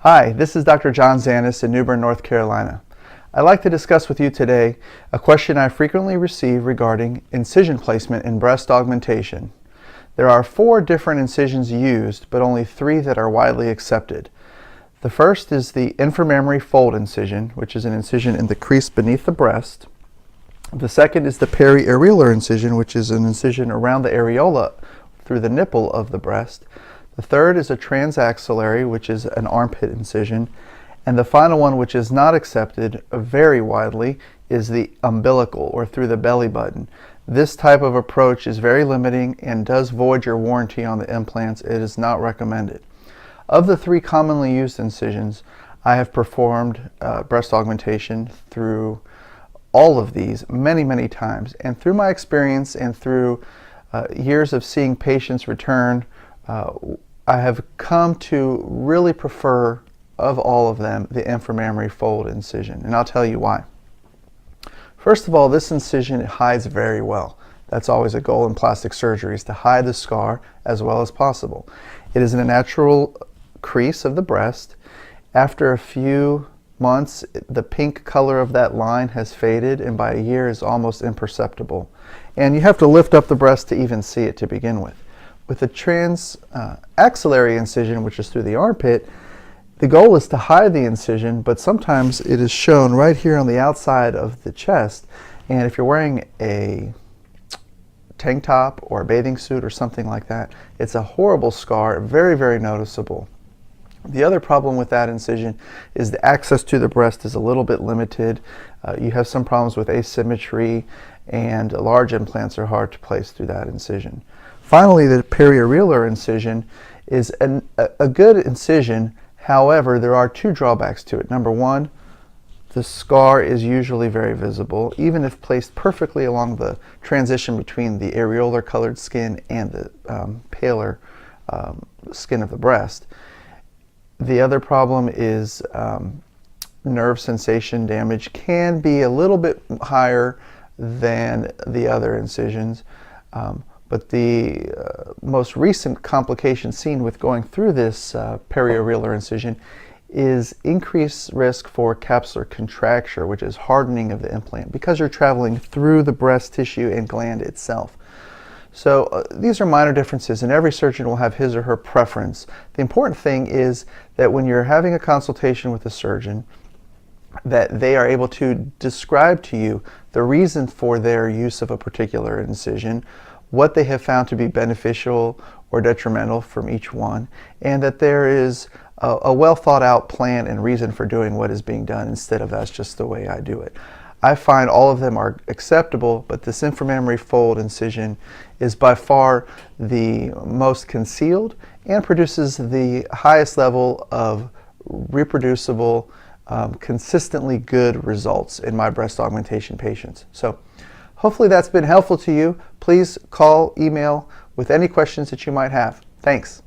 Hi, this is Dr. John Zanis in New Bern, North Carolina. I'd like to discuss with you today a question I frequently receive regarding incision placement in breast augmentation. There are 4 different incisions used, but only 3 that are widely accepted. The first is the inframammary fold incision, which is an incision in the crease beneath the breast. The second is the periareolar incision, which is an incision around the areola through the nipple of the breast. The third is a transaxillary, which is an armpit incision. And the final one, which is not accepted very widely, is the umbilical, or through the belly button. This type of approach is very limiting and does void your warranty on the implants. It is not recommended. Of the 3 commonly used incisions, I have performed breast augmentation through all of these many times. And through my experience and through years of seeing patients return, I have come to really prefer, of all of them, the inframammary fold incision, and I'll tell you why. First of all, this incision hides very well. That's always a goal in plastic surgery, is to hide the scar as well as possible. It is in a natural crease of the breast. After a few months, the pink color of that line has faded, and by a year is almost imperceptible. And you have to lift up the breast to even see it to begin with. With a transaxillary incision, which is through the armpit, the goal is to hide the incision, but sometimes it is shown right here on the outside of the chest. And if you're wearing a tank top or a bathing suit or something like that, it's a horrible scar, very noticeable. The other problem with that incision is the access to the breast is a little bit limited. You have some problems with asymmetry, and large implants are hard to place through that incision. Finally, the periareolar incision is a good incision. However, there are 2 drawbacks to it. Number 1, the scar is usually very visible, even if placed perfectly along the transition between the areolar colored skin and the paler skin of the breast. The other problem is nerve sensation damage can be a little bit higher than the other incisions. But the most recent complication seen with going through this periareolar incision is increased risk for capsular contracture, which is hardening of the implant, because you're traveling through the breast tissue and gland itself. So these are minor differences, and every surgeon will have his or her preference. The important thing is that when you're having a consultation with a surgeon, that they are able to describe to you the reason for their use of a particular incision, what they have found to be beneficial or detrimental from each one, and that there is a well thought out plan and reason for doing what is being done, instead of that's just the way I do it. I find all of them are acceptable, but this inframammary fold incision is by far the most concealed and produces the highest level of reproducible, consistently good results in my breast augmentation patients. So hopefully that's been helpful to you. Please call, email with any questions that you might have. Thanks.